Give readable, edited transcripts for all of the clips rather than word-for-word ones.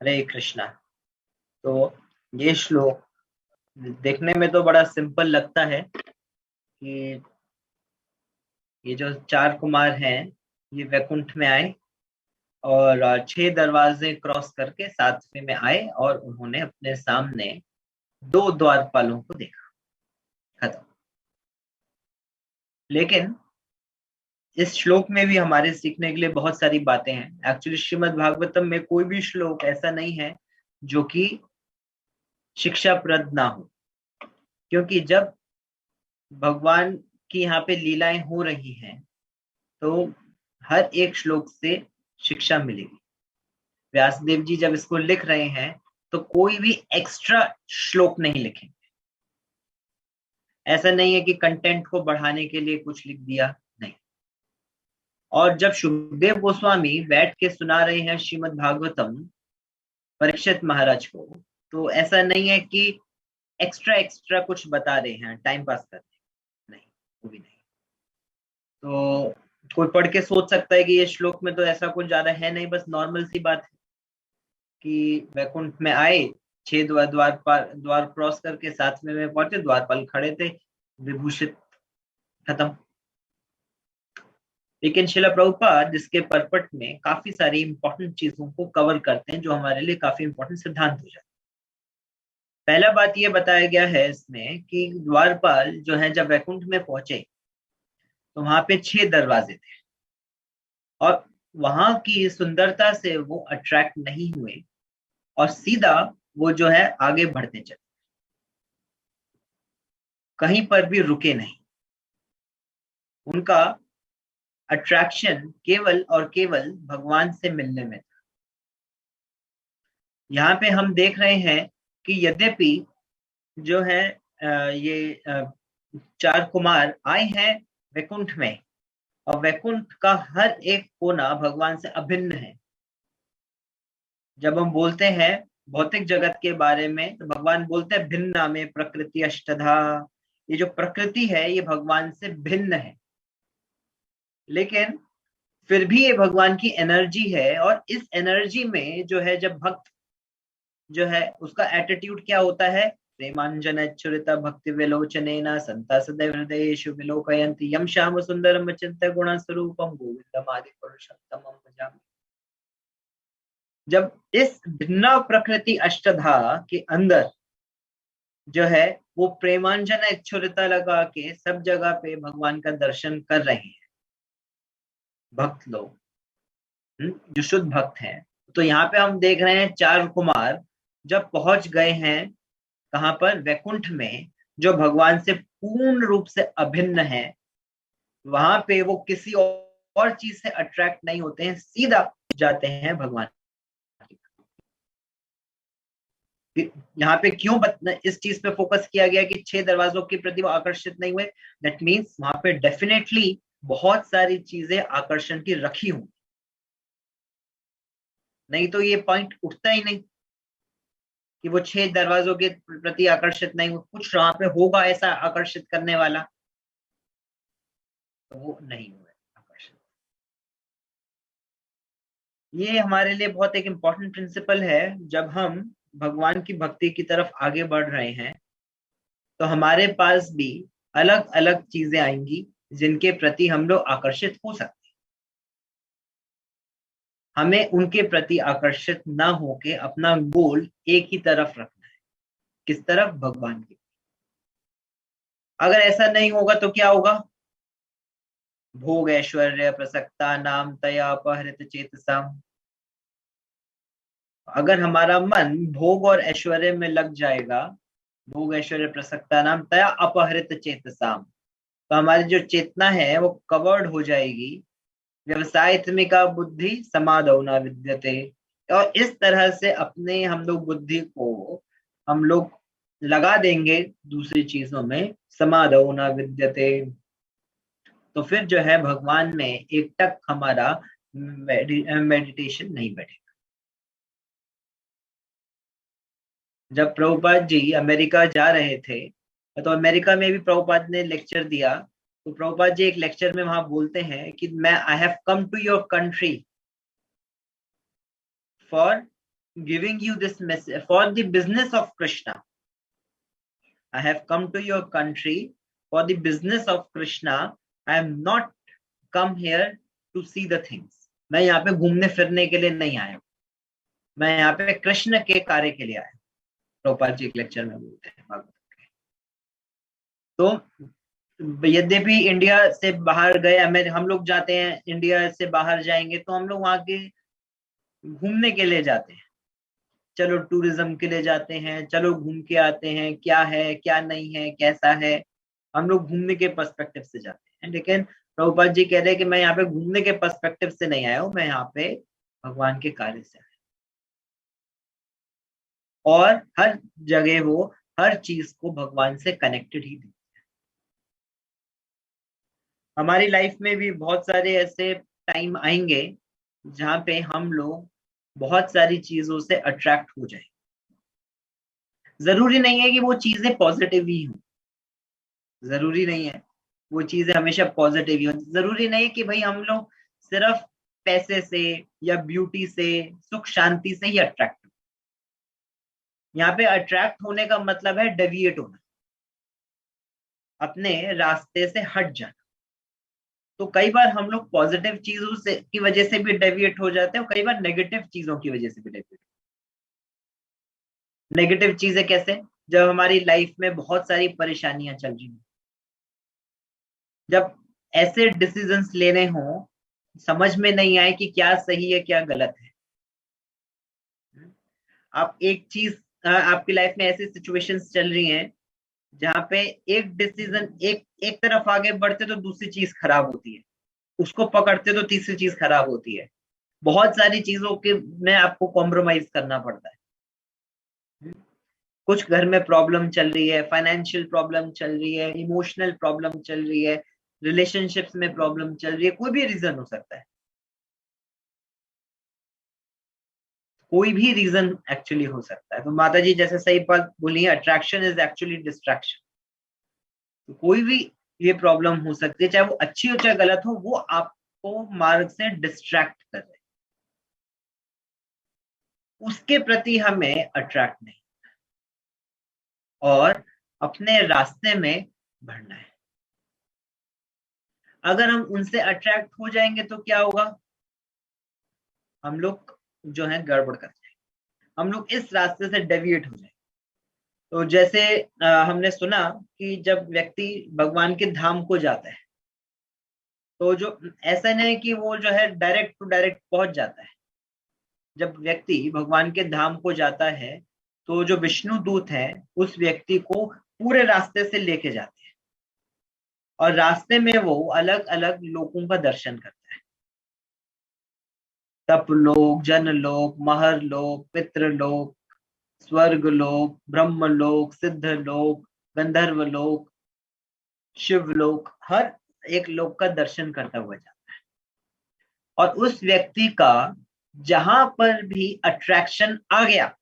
हरे कृष्णा। तो ये श्लोक देखने में तो बड़ा सिंपल लगता है कि ये जो चार कुमार हैं ये वैकुंठ में आए और 6 दरवाजे क्रॉस करके 7वें में आए और उन्होंने अपने सामने 2 द्वारपालों को देखा। खत्म। लेकिन इस श्लोक में भी हमारे सीखने के लिए बहुत सारी बातें हैं। एक्चुअली श्रीमद् भागवतम में कोई भी श्लोक ऐसा नहीं है जो कि शिक्षाप्रद ना हो, क्योंकि जब भगवान की यहाँ पे लीलाएं हो रही हैं तो हर एक श्लोक से शिक्षा मिलेगी। व्यासदेव जी जब इसको लिख रहे हैं तो कोई भी एक्स्ट्रा श्लोक नहीं लिखे। ऐसा नहीं है कि कंटेंट को बढ़ाने के लिए कुछ लिख दिया, नहीं। और जब सुखदेव गोस्वामी बैठ के सुना रहे हैं श्रीमद् भागवतम परीक्षित महाराज को, तो ऐसा नहीं है कि एक्स्ट्रा एक्स्ट्रा कुछ बता रहे हैं टाइम पास कर रहे हैं, नहीं, वो भी नहीं। तो कोई पढ़ के सोच सकता है कि ये श्लोक में तो ऐसा कुछ ज्यादा है नहीं, बस नॉर्मल सी बात है कि वैकुंठ में आए, 6 द्वार क्रॉस करके 7वें में पहुंचे, द्वारपाल खड़े थे विभूषित। खत्म। लेकिन शिला प्रभुपाद जिसके परपट में काफी सारी इंपॉर्टेंट चीजों को कवर करते हैं जो हमारे लिए काफी इंपॉर्टेंट सिद्धांत हो जाते हैं। पहला बात ये बताया गया है इसमें कि द्वारपाल जो है जब वैकुंठ में पहुंचे तो वहां पे 6 दरवाजे थे और वहां की सुंदरता से वो अट्रैक्ट नहीं हुए और सीधा वो जो है आगे बढ़ते चले, कहीं पर भी रुके नहीं। उनका अट्रैक्शन केवल और केवल भगवान से मिलने में था। यहाँ पे हम देख रहे हैं कि यद्यपि जो है ये 4 कुमार आए हैं वैकुंठ में और वैकुंठ का हर एक कोना भगवान से अभिन्न है। जब हम बोलते हैं भौतिक जगत के बारे में तो भगवान बोलते हैं भिन्न में प्रकृति अष्टधा। ये जो प्रकृति है ये भगवान से भिन्न है, लेकिन फिर भी ये भगवान की एनर्जी है। और इस एनर्जी में जो है जब भक्त जो है उसका एटीट्यूड क्या होता है, प्रेमांजन चुरिता भक्ति विलोचनेन संता सदैव हृदयेषु विलोकयन्ति यम श्याम सुंदरम चिंत्य गुण स्वरूपम गोविंदम आदि पुरुषम तमं भजामि। जब इस भिन्न प्रकृति अष्टधा के अंदर जो है वो प्रेमांजन छुरिता लगा के सब जगह पे भगवान का दर्शन कर रहे हैं भक्त लोग, जो शुद्ध भक्त हैं। तो यहाँ पे हम देख रहे हैं 4 कुमार जब पहुंच गए हैं कहां पर, वैकुंठ में, जो भगवान से पूर्ण रूप से अभिन्न है। वहां पे वो किसी और चीज से अट्रैक्ट नहीं होते हैं, सीधा जाते हैं भगवान। यहाँ पे क्यों इस चीज पे फोकस किया गया कि 6 दरवाजों के प्रति वो आकर्षित नहीं हुए? दैट मीन्स वहां पे डेफिनेटली बहुत सारी चीजें आकर्षण की रखी होंगी, नहीं तो ये पॉइंट उठता ही नहीं कि वो 6 दरवाजों के प्रति आकर्षित नहीं हुए। कुछ वहां पे होगा ऐसा आकर्षित करने वाला, तो वो नहीं हुए आकर्षित। ये हमारे लिए बहुत एक इम्पॉर्टेंट प्रिंसिपल है। जब हम भगवान की भक्ति की तरफ आगे बढ़ रहे हैं तो हमारे पास भी अलग अलग चीजें आएंगी जिनके प्रति हम लोग आकर्षित हो सकते हैं। हमें उनके प्रति आकर्षित ना होके अपना गोल एक ही तरफ रखना है। किस तरफ? भगवान की। अगर ऐसा नहीं होगा तो क्या होगा? भोग ऐश्वर्य प्रसक्ता नाम तया अपहृत चेतसाम। अगर हमारा मन भोग और ऐश्वर्य में लग जाएगा, भोग ऐश्वर्य प्रसक्ता नाम तया अपहृत चेतसाम, तो हमारी जो चेतना है वो कवर्ड हो जाएगी। व्यवसायत्मिका बुद्धि समादौ न विद्यते। और इस तरह से अपने हम लोग बुद्धि को हम लोग लगा देंगे दूसरी चीजों में, समादौ न विद्यते। तो फिर जो है भगवान में एक टक हमारा मेडिटेशन नहीं बैठेगा। जब प्रभुपाद जी अमेरिका जा रहे थे तो अमेरिका में भी प्रभुपाद ने लेक्चर दिया, तो प्रभुपाद जी एक लेक्चर में वहां बोलते हैं कि मैं I have come to your country for giving you this message for the business of Krishna. I have come to your country for the business of Krishna. I am not come here to see the things. मैं यहाँ पे घूमने फिरने के लिए नहीं आया, मैं यहाँ पे कृष्ण के कार्य के लिए आया। प्रभुपाद जी एक लेक्चर में बोलते हैं भागवत के। तो यद्यपि इंडिया से बाहर गए, हम लोग जाते हैं, इंडिया से बाहर जाएंगे तो हम लोग वहां के घूमने के लिए जाते हैं, चलो टूरिज्म के लिए जाते हैं, चलो घूम के आते हैं, क्या है क्या नहीं है कैसा है, हम लोग घूमने के पर्सपेक्टिव से जाते हैं। लेकिन प्रभुपाद जी कह रहे हैं कि मैं यहाँ पे घूमने के पर्सपेक्टिव से नहीं आया हूँ, मैं यहाँ पे भगवान के कार्य से आया। और हर जगह वो हर चीज को भगवान से कनेक्टेड ही देखते हैं। हमारी लाइफ में भी बहुत सारे ऐसे टाइम आएंगे जहाँ पे हम लोग बहुत सारी चीजों से अट्रैक्ट हो जाए। जरूरी नहीं है कि वो चीजें पॉजिटिव ही हो, जरूरी नहीं है वो चीजें हमेशा पॉजिटिव ही हो, जरूरी नहीं कि भाई हम लोग सिर्फ पैसे से या ब्यूटी से, सुख शांति से ही अट्रैक्ट हो। यहाँ पे अट्रैक्ट होने का मतलब है डेविएट होना, अपने रास्ते से हट जाना। तो कई बार हम लोग पॉजिटिव चीजों से की वजह से भी डेविएट हो जाते हैं, और कई बार नेगेटिव चीजों की वजह से भी डेविएट। नेगेटिव चीजें कैसे? जब हमारी लाइफ में बहुत सारी परेशानियां चल रही हैं, जब ऐसे डिसीजंस लेने हों, समझ में नहीं आए कि क्या सही है क्या गलत है। आप एक चीज, आपकी लाइफ में ऐसी सिचुएशंस चल रही हैं जहाँ पे एक डिसीजन एक तरफ आगे बढ़ते तो दूसरी चीज खराब होती है, उसको पकड़ते तो तीसरी चीज खराब होती है। बहुत सारी चीजों के में आपको कॉम्प्रोमाइज करना पड़ता है। कुछ घर में प्रॉब्लम चल रही है, फाइनेंशियल प्रॉब्लम चल रही है, इमोशनल प्रॉब्लम चल रही है, रिलेशनशिप्स में प्रॉब्लम चल रही है, कोई भी रीजन हो सकता है, कोई भी रीजन एक्चुअली हो सकता है। तो माता जी जैसे सही बात बोली है, अट्रैक्शन इज एक्चुअली डिस्ट्रैक्शन। तो कोई भी ये प्रॉब्लम हो सकती है, चाहे वो अच्छी हो चाहे गलत हो, वो आपको मार्ग से डिस्ट्रैक्ट कर रहे, उसके प्रति हमें अट्रैक्ट नहीं और अपने रास्ते में बढ़ना है। अगर हम उनसे अट्रैक्ट हो जाएंगे तो क्या होगा? हम लोग जो है गड़बड़ कर जाएंगे, हम लोग इस रास्ते से डेविएट हो जाएंगे। तो जैसे हमने सुना कि जब व्यक्ति भगवान के धाम को जाता है तो जो ऐसा नहीं है कि वो जो है डायरेक्ट टू डायरेक्ट पहुंच जाता है। जब व्यक्ति भगवान के धाम को जाता है तो जो विष्णु दूत है उस व्यक्ति को पूरे रास्ते से लेके जाते हैं, और रास्ते में वो अलग अलग लोगों का दर्शन करता है। तपलोक, जनलोक, महरलोक, पितृलोक, स्वर्गलोक, ब्रह्मलोक, सिद्धलोक, गंधर्वलोक, शिवलोक, हर एक लोक का दर्शन करता हुआ जाता है। और उस व्यक्ति का जहां पर भी अट्रैक्शन आ गया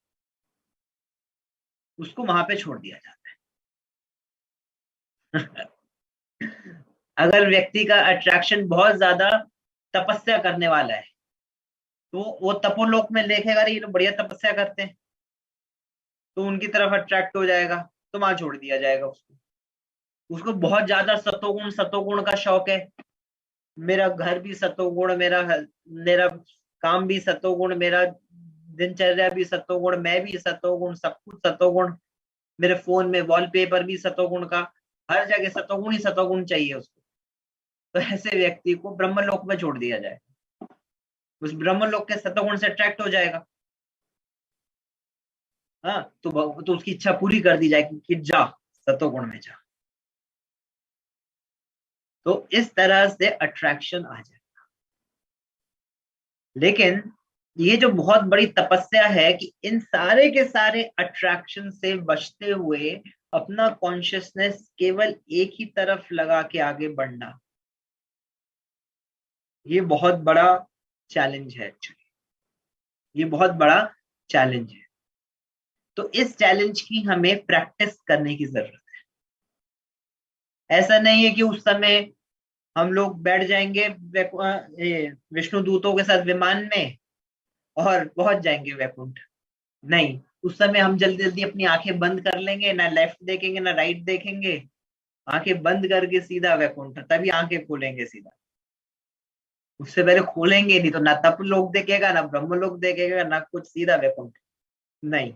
उसको वहां पे छोड़ दिया जाता है। अगर व्यक्ति का अट्रैक्शन बहुत ज्यादा तपस्या करने वाला है तो वो तपोलोक में देखेगा ये लोग बढ़िया तपस्या करते हैं, तो उनकी तरफ अट्रैक्ट हो जाएगा, तो वहां छोड़ दिया जाएगा उसको। उसको बहुत ज्यादा सतोगुण सतोगुण का शौक है, मेरा घर भी सतोगुण, मेरा मेरा काम भी सतोगुण, मेरा दिनचर्या भी सतोगुण, मैं भी सतोगुण, सब कुछ सतोगुण, मेरे फोन में वॉलपेपर भी सतोगुण का, हर जगह सतोगुण ही सतोगुण चाहिए उसको। तो ऐसे व्यक्ति को ब्रह्मलोक में छोड़ दिया जाए, उस ब्रह्मलोक के सतोगुण से अट्रैक्ट हो जाएगा। हाँ, तो उसकी इच्छा पूरी कर दी जाएगी कि जा सतोगुण में जा। तो इस तरह से अट्रैक्शन आ जाएगा। लेकिन ये जो बहुत बड़ी तपस्या है कि इन सारे के सारे अट्रैक्शन से बचते हुए अपना कॉन्शियसनेस केवल एक ही तरफ लगा के आगे बढ़ना, ये बहुत बड़ा चैलेंज है एक्चुअली, ये बहुत बड़ा चैलेंज है। तो इस चैलेंज की हमें प्रैक्टिस करने की जरूरत है। ऐसा नहीं है कि उस समय हम लोग बैठ जाएंगे विष्णु दूतों के साथ विमान में और पहुंच जाएंगे वैकुंठ। नहीं, उस समय हम जल्दी जल्दी अपनी आंखें बंद कर लेंगे, ना लेफ्ट देखेंगे ना राइट देखेंगे, आंखें बंद करके सीधा वैकुंठ, तभी आंखें खोलेंगे सीधा। उससे पहले खोलेंगे नहीं तो ना तप लोक देखेगा ना ब्रह्म लोक देखेगा ना कुछ, सीधा वैकुंठ। नहीं,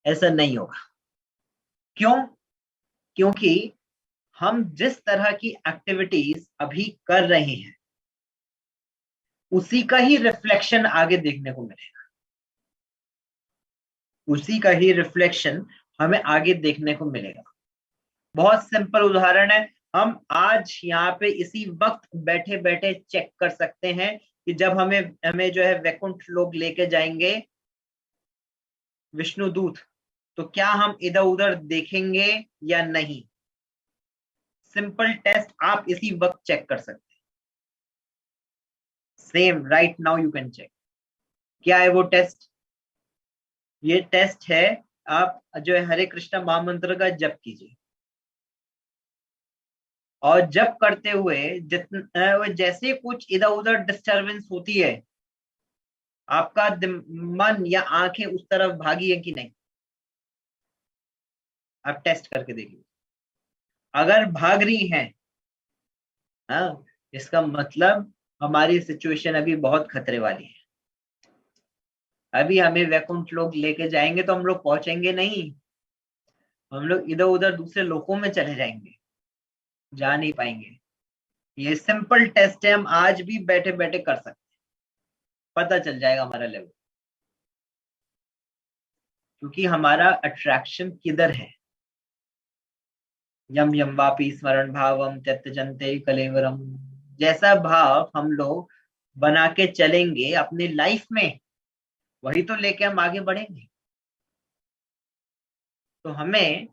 ऐसा नहीं होगा। क्यों? क्योंकि हम जिस तरह की एक्टिविटीज अभी कर रहे हैं उसी का ही रिफ्लेक्शन आगे देखने को मिलेगा, उसी का ही रिफ्लेक्शन हमें आगे देखने को मिलेगा। बहुत सिंपल उदाहरण है, हम आज यहाँ पे इसी वक्त बैठे बैठे चेक कर सकते हैं कि जब हमें हमें जो है वैकुंठ लोग लेके जाएंगे विष्णु दूत, तो क्या हम इधर उधर देखेंगे या नहीं? सिंपल टेस्ट आप इसी वक्त चेक कर सकते हैं। Same right now you can check. क्या है वो टेस्ट? ये टेस्ट है, आप जो है हरे कृष्णा महामंत्र का जप कीजिए, और जप करते हुए जितना जैसे कुछ इधर उधर डिस्टरबेंस होती है, आपका मन या आंखें उस तरफ भागी है कि नहीं, आप टेस्ट करके देखिए। अगर भाग रही हैं, हाँ, इसका मतलब हमारी सिचुएशन अभी बहुत खतरे वाली है। अभी हमें वैकुंठ लोग लेके जाएंगे तो हम लोग पहुंचेंगे नहीं, हम लोग इधर उधर दूसरे लोकों में चले जाएंगे, जा नहीं पाएंगे। ये सिंपल टेस्ट है, हम आज भी बैठे बैठे कर सकते हैं, पता चल जाएगा हमारा लेवल, क्योंकि हमारा अट्रैक्शन किधर है। यम यम वापी स्मरण भावम त्यक्तजन्ते कलेवरम, जैसा भाव हम लोग बना के चलेंगे अपनी लाइफ में, वही तो लेके हम आगे बढ़ेंगे। तो हमें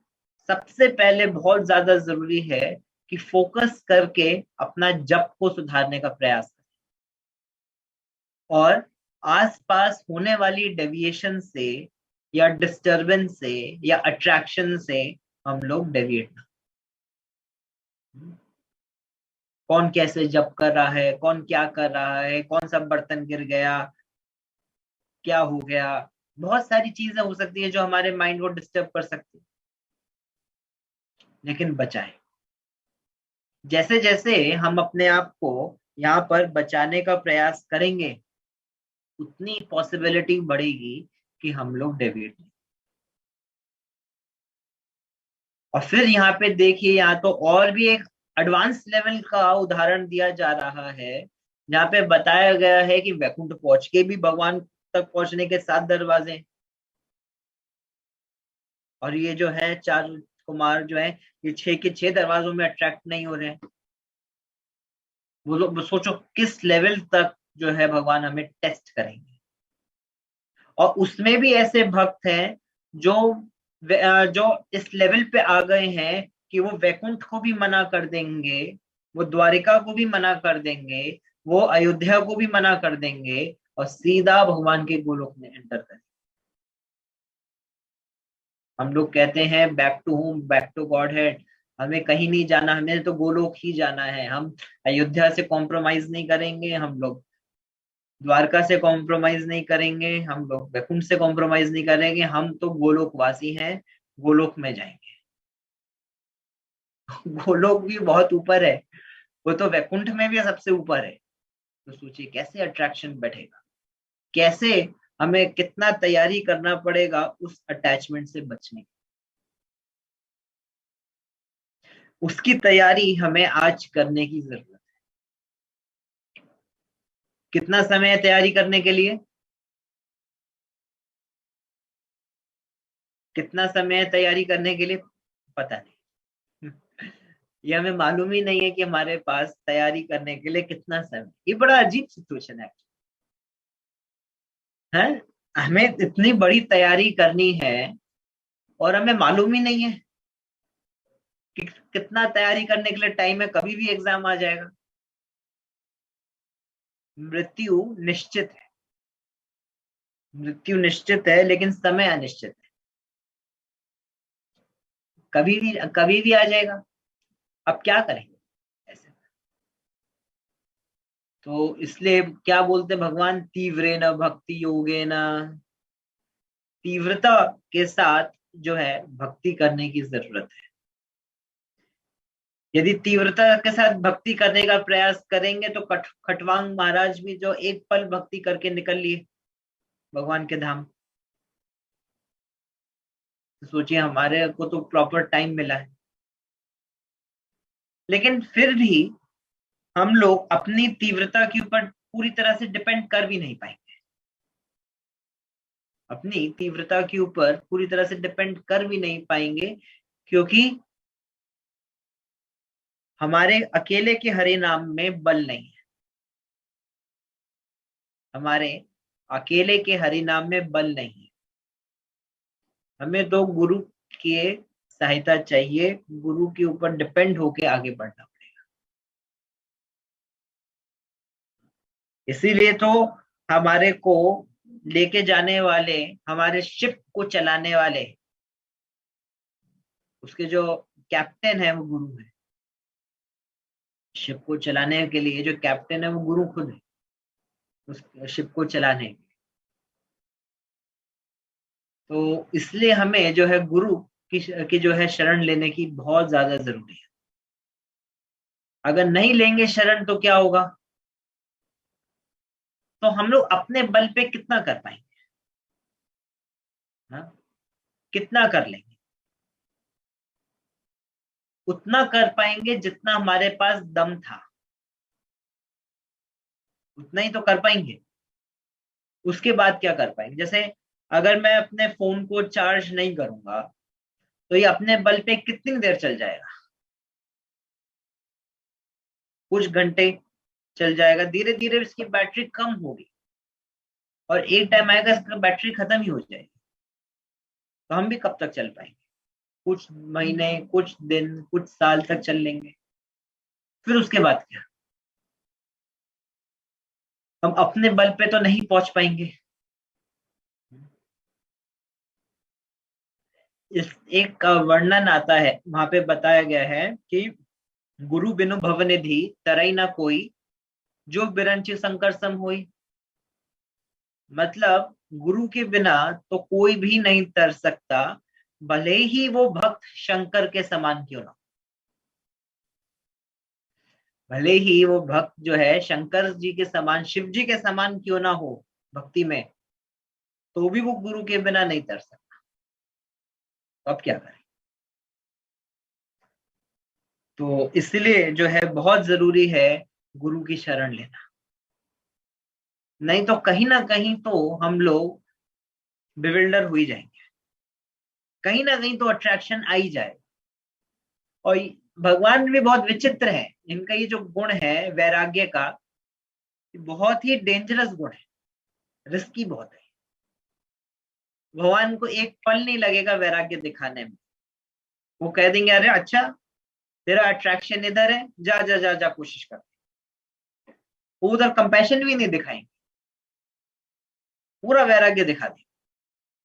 सबसे पहले बहुत ज्यादा जरूरी है कि फोकस करके अपना जप को सुधारने का प्रयास करें, और आसपास होने वाली डेविएशन से या डिस्टरबेंस से या अट्रैक्शन से हम लोग डेविएट ना। कौन कैसे जप कर रहा है, कौन क्या कर रहा है, कौन सा बर्तन गिर गया, क्या हो गया, बहुत सारी चीजें हो सकती है जो हमारे माइंड को डिस्टर्ब कर सकती है, लेकिन बचाएं। जैसे जैसे हम अपने आप को यहाँ पर बचाने का प्रयास करेंगे, उतनी पॉसिबिलिटी बढ़ेगी कि हम लोग डेविएट नहीं। और फिर यहाँ पे देखिए, यहाँ तो और भी एक एडवांस लेवल का उदाहरण दिया जा रहा है, जहाँ पे बताया गया है कि वैकुंठ पहुंच के भी भगवान तक पहुंचने के 7 दरवाजे हैं। और ये जो है चार कुमार जो है, ये 6 के 6 दरवाजों में अट्रैक्ट नहीं हो रहे हैं। वो लोग सोचो किस लेवल तक जो है भगवान हमें टेस्ट करेंगे। और उसमें भी ऐसे भक्त हैं जो जो इस लेवल पे आ गए हैं कि वो वैकुंठ को भी मना कर देंगे, वो द्वारिका को भी मना कर देंगे, वो अयोध्या को भी मना कर देंगे, और सीधा भगवान के गोलोक में एंटर करेंगे। हम लोग कहते हैं back to home, back to godhead, हमें कहीं नहीं जाना, हमें तो गोलोक ही जाना है। हम अयोध्या से कॉम्प्रोमाइज नहीं करेंगे, हम लोग द्वारका से कॉम्प्रोमाइज नहीं करेंगे, हम लोग वैकुंठ से कॉम्प्रोमाइज नहीं करेंगे, हम तो गोलोक वासी हैं, गोलोक में जाएंगे। गोलोक भी बहुत ऊपर है, वो तो वैकुंठ में भी सबसे ऊपर है। तो सोचिए कैसे अट्रैक्शन बैठेगा, कैसे हमें कितना तैयारी करना पड़ेगा उस अटैचमेंट से बचने की। उसकी तैयारी हमें आज करने की जरूरत है। कितना समय है तैयारी करने के लिए? कितना समय है तैयारी करने के लिए? पता नहीं। ये हमें मालूम ही नहीं है कि हमारे पास तैयारी करने के लिए कितना समय। ये बड़ा अजीब सिचुएशन है। हमें इतनी बड़ी तैयारी करनी है और हमें मालूम ही नहीं है कि कितना तैयारी करने के लिए टाइम है, कभी भी एग्जाम आ जाएगा। मृत्यु निश्चित है, मृत्यु निश्चित है, लेकिन समय अनिश्चित है, कभी भी आ जाएगा। अब क्या करेंगे ऐसे? तो इसलिए क्या बोलते भगवान, तीव्रेन भक्ति योगेन, तीव्रता के साथ जो है भक्ति करने की जरूरत है। यदि तीव्रता के साथ भक्ति करने का प्रयास करेंगे तो खटवांग महाराज भी जो एक पल भक्ति करके निकल लिए भगवान के धाम। तो सोचिए हमारे को तो प्रॉपर टाइम मिला है, लेकिन फिर भी हम लोग अपनी तीव्रता के ऊपर पूरी तरह से डिपेंड कर भी नहीं पाएंगे। अपनी तीव्रता के ऊपर पूरी तरह से डिपेंड कर भी नहीं पाएंगे, क्योंकि हमारे अकेले के हरे नाम में बल नहीं है। हमारे अकेले के हरि नाम में बल नहीं है। हमें तो गुरु की सहायता चाहिए, गुरु के ऊपर डिपेंड होके आगे बढ़ना पड़ेगा। इसीलिए तो हमारे को लेके जाने वाले, हमारे शिप को चलाने वाले, उसके जो कैप्टन है वो गुरु है। शिप को चलाने के लिए जो कैप्टन है वो गुरु खुद है, उस शिप को चलाने के। तो इसलिए हमें जो है गुरु की जो है शरण लेने की बहुत ज्यादा जरूरी है। अगर नहीं लेंगे शरण तो क्या होगा? तो हम लोग अपने बल पे कितना कर पाएंगे? हाँ, कितना कर लेंगे? उतना कर पाएंगे जितना हमारे पास दम था, उतना ही तो कर पाएंगे। उसके बाद क्या कर पाएंगे? जैसे अगर मैं अपने फोन को चार्ज नहीं करूंगा तो ये अपने बल पे कितनी देर चल जाएगा? कुछ घंटे चल जाएगा, धीरे धीरे इसकी बैटरी कम होगी और एक टाइम आएगा इसका बैटरी खत्म ही हो जाएगी। तो हम भी कब तक चल पाएंगे? कुछ महीने, कुछ दिन, कुछ साल तक चल लेंगे। फिर उसके बाद क्या? हम अपने बल पे तो नहीं पहुंच पाएंगे। इस एक का वर्णन आता है, वहां पे बताया गया है कि गुरु बिनु भवनिधि तरई ना कोई, जो बिरंची संकर सम होई। मतलब गुरु के बिना तो कोई भी नहीं तर सकता, भले ही वो भक्त शंकर के समान क्यों ना। भले ही वो भक्त जो है शंकर जी के समान, शिव जी के समान क्यों ना हो भक्ति में, तो भी वो गुरु के बिना नहीं तर सकता। तो अब क्या करें? तो इसलिए जो है बहुत जरूरी है गुरु की शरण लेना। नहीं तो कहीं ना कहीं तो हम लोग बिविल्डर हो ही जाएंगे, कहीं ना कहीं तो अट्रैक्शन आ ही जाए। और भगवान भी बहुत विचित्र है, इनका ये जो गुण है वैराग्य का, बहुत ही डेंजरस गुण है, रिस्की बहुत है। भगवान को एक पल नहीं लगेगा वैराग्य दिखाने में। वो कह देंगे अरे अच्छा तेरा अट्रैक्शन इधर है, जा जा जा जा कोशिश कर। वो उधर कंपैशन भी नहीं दिखाएंगे, पूरा वैराग्य दिखा देंगे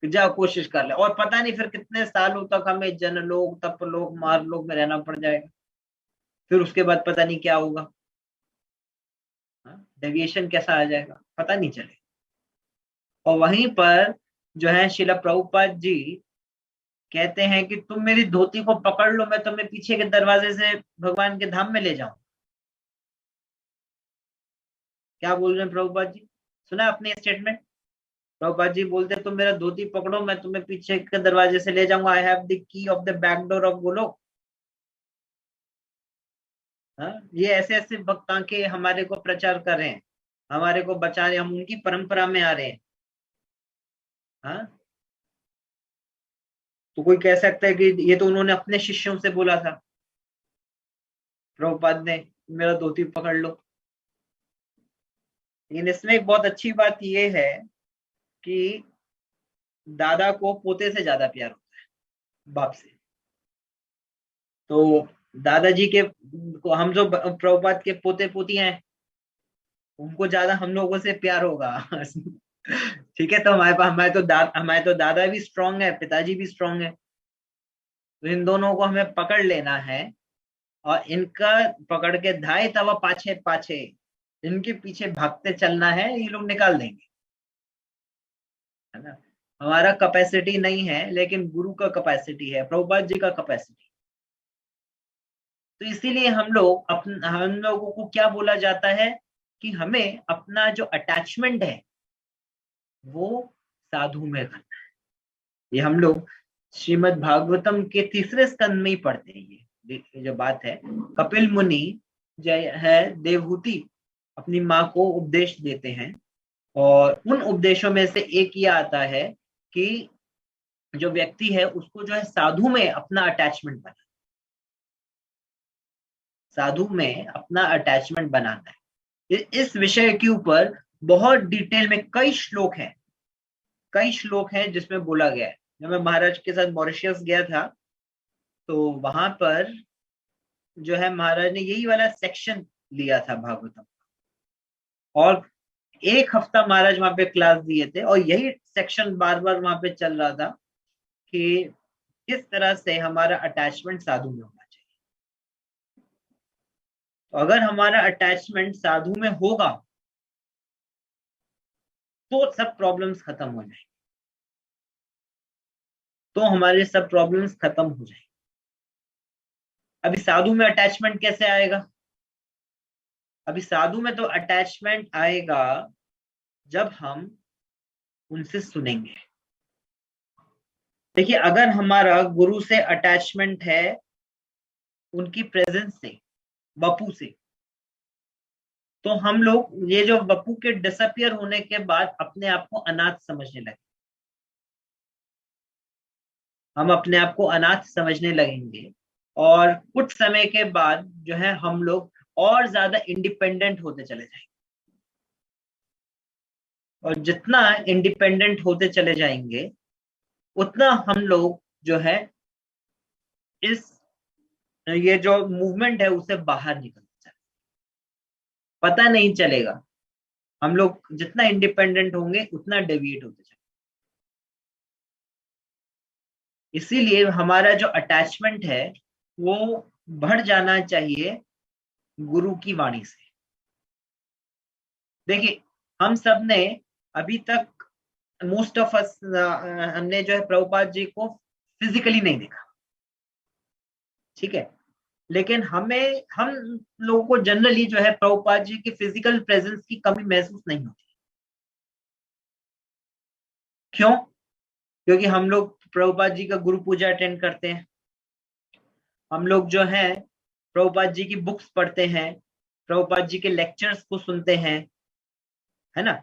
कि जा कोशिश कर ले। और पता नहीं फिर कितने सालों तक हमें जनलोक, तपलोक, मारलोक में रहना पड़ जाएगा। फिर उसके बाद पता नहीं क्या होगा, डेविएशन कैसा आ जाएगा पता नहीं चले। और वहीं पर जो है शिला प्रभुपाद जी कहते हैं कि तुम मेरी धोती को पकड़ लो, मैं तुम्हें पीछे के दरवाजे से भगवान के धाम में ले जाऊं। क्या बोल रहे हैं प्रभुपाद जी? सुना आपने स्टेटमेंट? प्रभुपाद जी बोलते तुम मेरा धोती पकड़ो, मैं तुम्हें पीछे के दरवाजे से ले जाऊंगा। I have the key of the back door of Golok. हाँ, ये ऐसे ऐसे भक्त के हमारे को प्रचार कर रहे हैं, हमारे को बचा रहे, हम उनकी परंपरा में आ रहे हैं। हाँ, तो कोई कह सकता है कि ये तो उन्होंने अपने शिष्यों से बोला था, प्रभुपाद ने मेरा धोती पकड़ लो। लेकिन इसमें एक बहुत अच्छी बात ये है कि दादा को पोते से ज्यादा प्यार होता है बाप से। तो दादाजी के को हम जो प्रभुपाद के पोते पोती हैं उनको ज्यादा हम लोगों से प्यार होगा। ठीक है, तो हमारे तो दादा भी स्ट्रांग है, पिताजी भी स्ट्रांग है। तो इन दोनों को हमें पकड़ लेना है और इनका पकड़ के धाए तवा पाछे पाछे, इनके पीछे भागते चलना है, ये लोग निकाल देंगे, है ना। हमारा कैपेसिटी नहीं है, लेकिन गुरु का कैपेसिटी है, प्रभुपाद जी का कैपेसिटी। तो इसीलिए हम लोगों को क्या बोला जाता है कि हमें अपना जो अटैचमेंट है वो साधु में करना है। ये हम लोग श्रीमद् भागवतम के तीसरे स्कंद में ही पढ़ते हैं। ये जो बात है, कपिल मुनि जय है देवहूति अपनी माँ को उपदेश देते हैं, और उन उपदेशों में से एक ये आता है कि जो व्यक्ति है उसको जो है साधु में अपना अटैचमेंट बना, साधु में अपना अटैचमेंट बनाना है। इस विषय के ऊपर बहुत डिटेल में कई श्लोक हैं जिसमें बोला गया है। जब मैं महाराज के साथ मॉरिशस गया था तो वहां पर जो है महाराज ने यही वाला सेक्शन लिया था भागवतम, और एक हफ्ता महाराज वहां पे क्लास दिए थे, और यही सेक्शन बार बार वहां पे चल रहा था कि किस तरह से हमारा अटैचमेंट साधु में होना चाहिए। तो अगर हमारा अटैचमेंट साधु में होगा तो सब प्रॉब्लम्स खत्म हो जाएंगे, तो हमारे सब प्रॉब्लम्स खत्म हो जाएंगे। अभी साधु में अटैचमेंट कैसे आएगा? अभी साधु में तो अटैचमेंट आएगा जब हम उनसे सुनेंगे। देखिए, अगर हमारा गुरु से अटैचमेंट है उनकी प्रेजेंस से, बपू से, तो हम लोग ये जो बपू के डिसअपियर होने के बाद अपने आप को अनाथ समझने लगे, हम अपने आप को अनाथ समझने लगेंगे, और कुछ समय के बाद जो है हम लोग और ज्यादा इंडिपेंडेंट होते चले जाएंगे, और जितना इंडिपेंडेंट होते चले जाएंगे उतना हम लोग जो है इस ये जो मूवमेंट है उसे बाहर निकलते चले, पता नहीं चलेगा। हम लोग जितना इंडिपेंडेंट होंगे उतना डेविएट होते चले। इसीलिए हमारा जो अटैचमेंट है वो बढ़ जाना चाहिए गुरु की वाणी से। देखिए, हम सब ने अभी तक, मोस्ट ऑफ अस, हमने जो है प्रभुपाद जी को फिजिकली नहीं देखा, ठीक है, लेकिन हम लोगों को जनरली जो है प्रभुपाद जी की फिजिकल प्रेजेंस की कमी महसूस नहीं होती। क्यों? क्योंकि हम लोग प्रभुपाद जी का गुरु पूजा अटेंड करते हैं, हम लोग जो है प्रभुपाद जी की बुक्स पढ़ते हैं, प्रभुपाद जी के लेक्चर्स को सुनते हैं, है ना।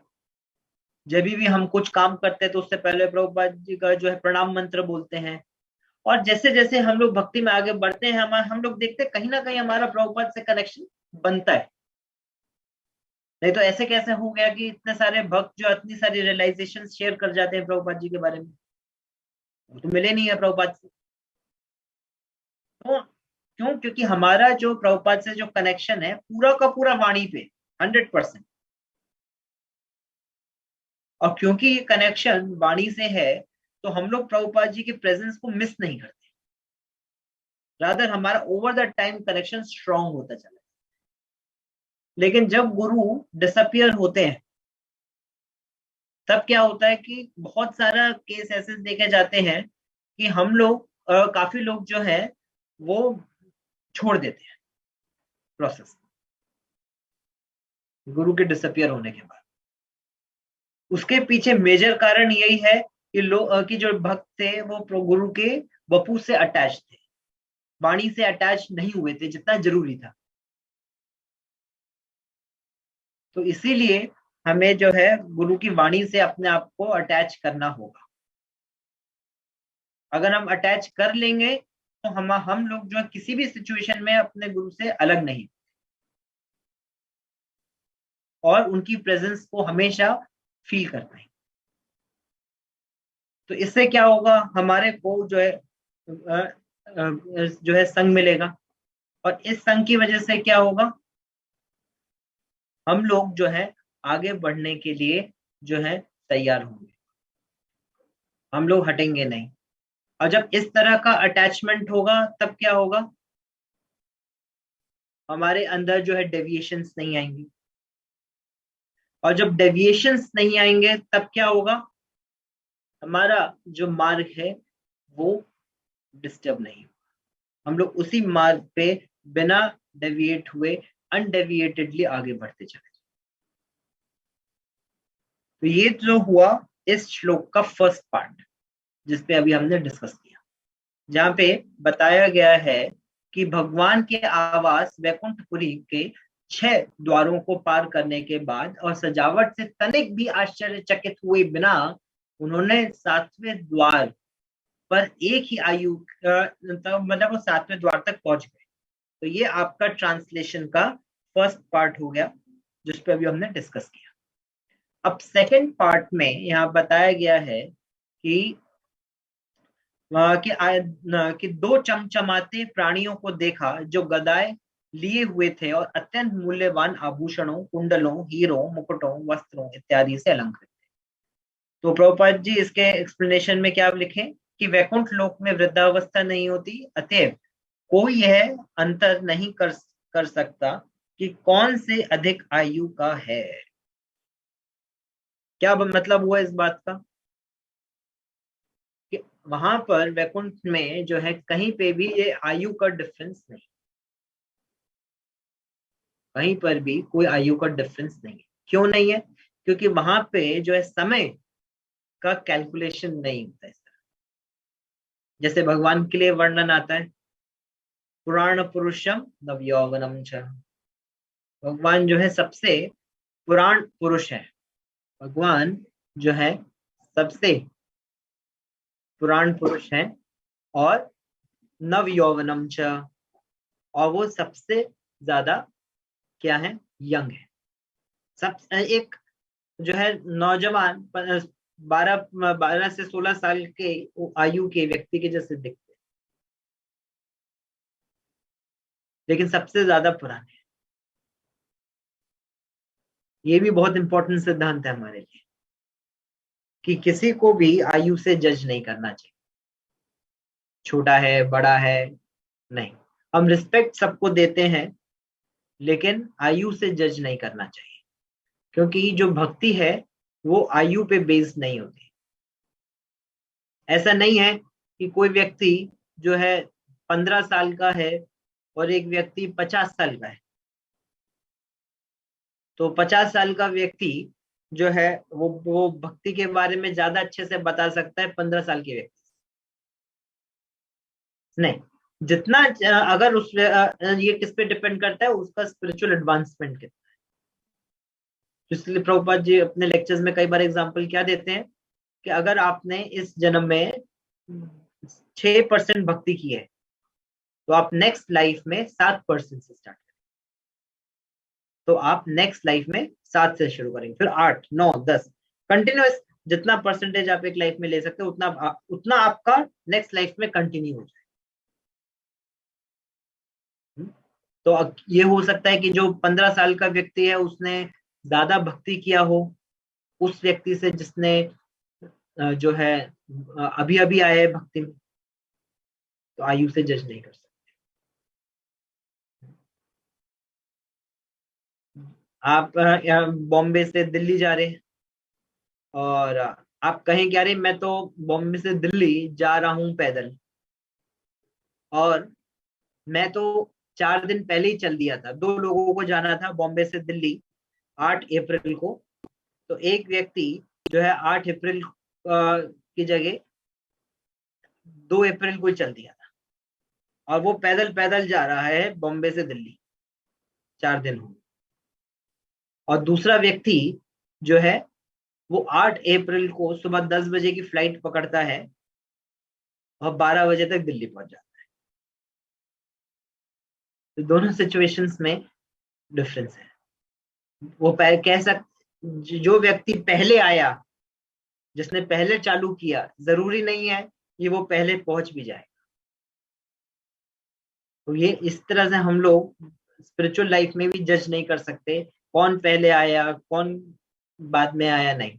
जब भी हम कुछ काम करते हैं तो उससे पहले प्रभुपाद जी का जो है प्रणाम मंत्र बोलते हैं। और जैसे जैसे हम लोग भक्ति में आगे बढ़ते हैं, हम लोग देखते हैं कहीं ना कहीं हमारा प्रभुपाद से कनेक्शन बनता है। नहीं तो ऐसे कैसे हो गया कि इतने सारे भक्त जो इतनी सारी रियलाइजेशन शेयर कर जाते हैं प्रभुपाद जी के बारे में, वो तो मिले नहीं है प्रभुपाद से। तो क्यों? क्योंकि हमारा जो प्रभुपाद से जो कनेक्शन है पूरा का पूरा वाणी पे 100%, और क्योंकि ये कनेक्शन वाणी से है तो हम लोग प्रभुपाद जी की प्रेजेंस को मिस नहीं करते, रादर हमारा over the time connection strong होता चला। लेकिन जब गुरु डिसअपियर होते हैं तब क्या होता है कि बहुत सारा केस ऐसे देखे जाते हैं कि हम लोग काफी लोग जो है वो छोड़ देते हैं प्रोसेस, गुरु के डिसअपियर होने के बाद। उसके पीछे मेजर कारण यही है कि लोग कि जो भक्त थे वो गुरु के वपू से अटैच थे, वाणी से अटैच नहीं हुए थे जितना जरूरी था। तो इसीलिए हमें जो है गुरु की वाणी से अपने आप को अटैच करना होगा। अगर हम अटैच कर लेंगे तो हम लोग जो है किसी भी सिचुएशन में अपने गुरु से अलग नहीं, और उनकी प्रेजेंस को हमेशा फील कर पाएंगे। तो इससे क्या होगा, हमारे को जो है संग मिलेगा, और इस संग की वजह से क्या होगा, हम लोग जो है आगे बढ़ने के लिए जो है तैयार होंगे, हम लोग हटेंगे नहीं। और जब इस तरह का अटैचमेंट होगा तब क्या होगा, हमारे अंदर जो है डेविएशंस नहीं आएंगी, और जब डेविएशंस नहीं आएंगे तब क्या होगा, हमारा जो मार्ग है वो डिस्टर्ब नहीं, हम लोग उसी मार्ग पे बिना डेविएट हुए अनडेविएटेडली आगे बढ़ते चले। तो ये जो हुआ इस श्लोक का फर्स्ट पार्ट, जिसपे अभी हमने डिस्कस किया, जहाँ पे बताया गया है कि भगवान के आवास वैकुंठपुरी के 6 द्वारों को पार करने के बाद और सजावट से तनिक भी आश्चर्यचकित हुए बिना उन्होंने 7वें द्वार पर एक ही आयु मतलब वो 7वें द्वार तक पहुंच गए। तो ये आपका ट्रांसलेशन का फर्स्ट पार्ट हो गया, जिस पे अभी हमने डिस्कस किया। अब सेकंड पार्ट में यहाँ बताया गया है कि कि दो चमचमाते प्राणियों को देखा जो गदाएं लिए हुए थे और अत्यंत मूल्यवान आभूषणों, कुंडलों, हीरों, मुकुटों, वस्त्रों इत्यादि से अलंकृत थे। तो प्रभुपाद जी इसके एक्सप्लेनेशन में क्या लिखे कि वैकुंठ लोक में वृद्धावस्था नहीं होती, अतएव कोई यह अंतर नहीं कर सकता कि कौन से अधिक आयु का है। क्या मतलब हुआ इस बात का कि वहां पर वैकुंठ में जो है कहीं पे भी ये आयु का डिफरेंस नहीं, कहीं पर भी कोई आयु का डिफरेंस नहीं है। क्यों नहीं है? क्योंकि वहां पे जो है समय का कैलकुलेशन नहीं होता है। जैसे भगवान के लिए वर्णन आता है पुराण पुरुषम नव यौवनम च, भगवान जो है सबसे पुराण पुरुष है, भगवान जो है सबसे पुराण पुरुष है और नव यौवनम च, और वो सबसे ज्यादा क्या है, यंग है। सब एक जो है नौजवान 12 से 16 साल के आयु के व्यक्ति के जैसे दिखते, लेकिन सबसे ज्यादा पुराने। ये भी बहुत इंपॉर्टेंट सिद्धांत है हमारे लिए कि किसी को भी आयु से जज नहीं करना चाहिए, छोटा है बड़ा है नहीं। हम रिस्पेक्ट सबको देते हैं, लेकिन आयु से जज नहीं करना चाहिए, क्योंकि जो भक्ति है वो आयु पे बेस्ड नहीं होती। ऐसा नहीं है कि कोई व्यक्ति जो है 15 साल का है और एक व्यक्ति 50 साल का है, तो 50 साल का व्यक्ति जो है वो भक्ति के बारे में ज्यादा अच्छे से बता सकता है 15 साल के व्यक्ति से। नहीं, जितना अगर उस ये किस पे डिपेंड करता है, उसका स्पिरिचुअल एडवांसमेंट कितना है। इसलिए प्रभुपाद जी अपने लेक्चर्स में कई बार एग्जांपल क्या देते हैं कि अगर आपने इस जन्म में 6% भक्ति की है, तो आप नेक्स्ट लाइफ में 7% से स्टार्ट करें। तो आप नेक्स्ट लाइफ में 7 से शुरू करेंगे, फिर 8, 9, 10 कंटिन्यूअस, जितना परसेंटेज आप एक लाइफ में ले सकते हो उतना आपका नेक्स्ट लाइफ में कंटिन्यू हो जाए। तो ये हो सकता है कि जो 15 साल का व्यक्ति है उसने ज्यादा भक्ति किया हो उस व्यक्ति से जिसने जो है अभी अभी आया है भक्ति में। तो आयु से जज नहीं कर सकते। आप बॉम्बे से दिल्ली जा रहे हैं और आप कहें क्या, अरे मैं तो बॉम्बे से दिल्ली जा रहा हूं पैदल, और मैं तो 4 दिन पहले ही चल दिया था, 2 लोगों को जाना था बॉम्बे से दिल्ली 8 अप्रैल को। तो एक व्यक्ति जो है 8 अप्रैल की जगह 2 अप्रैल को ही चल दिया था, और वो पैदल पैदल जा रहा है बॉम्बे से दिल्ली, 4 दिन हो। और दूसरा व्यक्ति जो है वो 8 अप्रैल को सुबह 10 बजे की फ्लाइट पकड़ता है और 12 बजे तक दिल्ली पहुंच जाता है। तो दोनों सिचुएशंस में डिफरेंस है। वो कह सकते जो व्यक्ति पहले आया, जिसने पहले चालू किया, जरूरी नहीं है कि वो पहले पहुंच भी जाए। तो ये इस तरह से हम लोग स्पिरिचुअल लाइफ में भी जज नहीं कर सकते कौन पहले आया कौन बाद में आया, नहीं।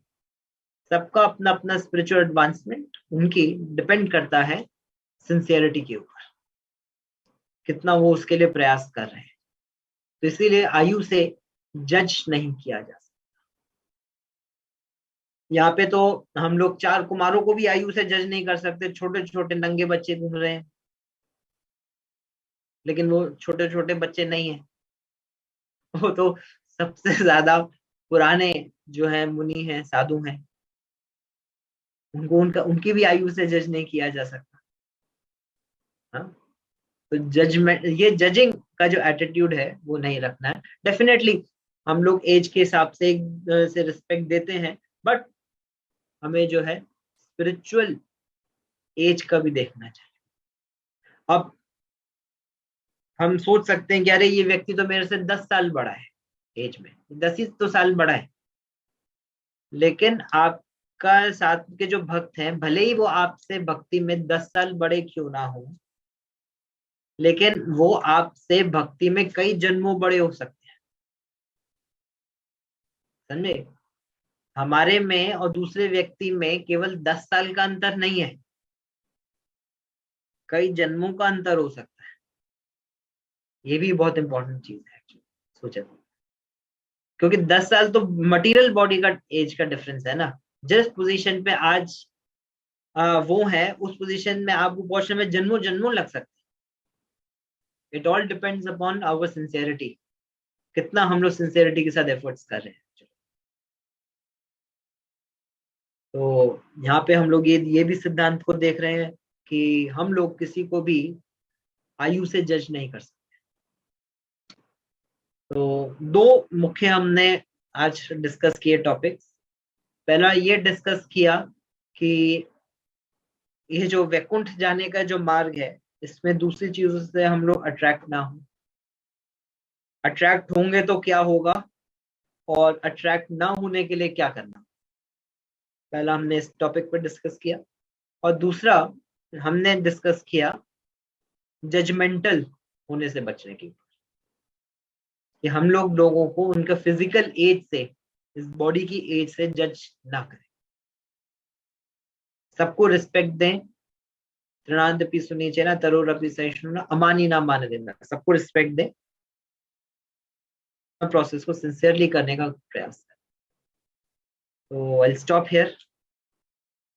सबका अपना अपना स्पिरिचुअल एडवांसमेंट उनकी डिपेंड करता है सिंसियरिटी के ऊपर, कितना वो उसके लिए प्रयास कर रहे हैं। तो इसीलिए आयु से जज नहीं किया जा सकता। यहाँ पे तो हम लोग 4 कुमारों को भी आयु से जज नहीं कर सकते, छोटे छोटे नंगे बच्चे घूम रहे हैं, लेकिन वो छोटे छोटे बच्चे नहीं है, वो तो सबसे ज्यादा पुराने जो है मुनि हैं, साधु हैं, उनको उनका उनकी भी आयु से जज नहीं किया जा सकता। हाँ, तो जजमेंट, ये जजिंग का जो एटीट्यूड है वो नहीं रखना है। डेफिनेटली हम लोग एज के हिसाब से एक से रिस्पेक्ट देते हैं, बट हमें जो है स्पिरिचुअल एज का भी देखना चाहिए। अब हम सोच सकते हैं कि अरे ये व्यक्ति तो मेरे से 10 साल बड़ा है एज में, 10 ही तो साल बड़ा है, लेकिन आपका साथ के जो भक्त हैं, भले ही वो आपसे भक्ति में 10 साल बड़े क्यों ना हो, लेकिन वो आपसे भक्ति में कई जन्मों बड़े हो सकते हैं। समझे? हमारे में और दूसरे व्यक्ति में केवल 10 साल का अंतर नहीं है, कई जन्मों का अंतर हो सकता है। ये भी बहुत इंपॉर्टेंट चीज है एक्चुअली, सोचा तो। क्योंकि 10 साल तो मटेरियल बॉडी का एज का डिफरेंस है ना। जिस पोजीशन पे आज वो है, उस पोजीशन में आपको पहुंचने में जन्मों जन्मों लग सकते हैं। It all depends upon our sincerity, कितना हम लोग सिंसियरिटी के साथ एफर्ट्स कर रहे हैं। तो यहाँ पे हम लोग ये भी सिद्धांत को देख रहे हैं कि हम लोग किसी को भी आयु से जज नहीं कर सकते। तो दो मुख्य हमने आज डिस्कस किए टॉपिक्स। पहला ये डिस्कस किया कि ये जो वैकुंठ जाने का जो मार्ग है, इसमें दूसरी चीजों से हम लोग अट्रैक्ट ना हो। अट्रैक्ट होंगे तो क्या होगा, और अट्रैक्ट ना होने के लिए क्या करना, पहला हमने इस टॉपिक पर डिस्कस किया। और दूसरा हमने डिस्कस किया जजमेंटल होने से बचने की, कि हम लोगों को उनका फिजिकल एज से, इस बॉडी की एज से जज ना करें, सबको रिस्पेक्ट दें। तृणादपि सुनीचेना तरोरपि सहिष्णुना अमानी ना मान देना, सबको रिस्पेक्ट दें, प्रोसेस को सिंसियरली करने का प्रयास करें। तो आई स्टॉप हियर,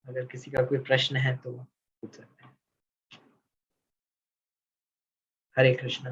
अगर किसी का कोई प्रश्न है तो पूछ सकते हैं। हरे कृष्णा।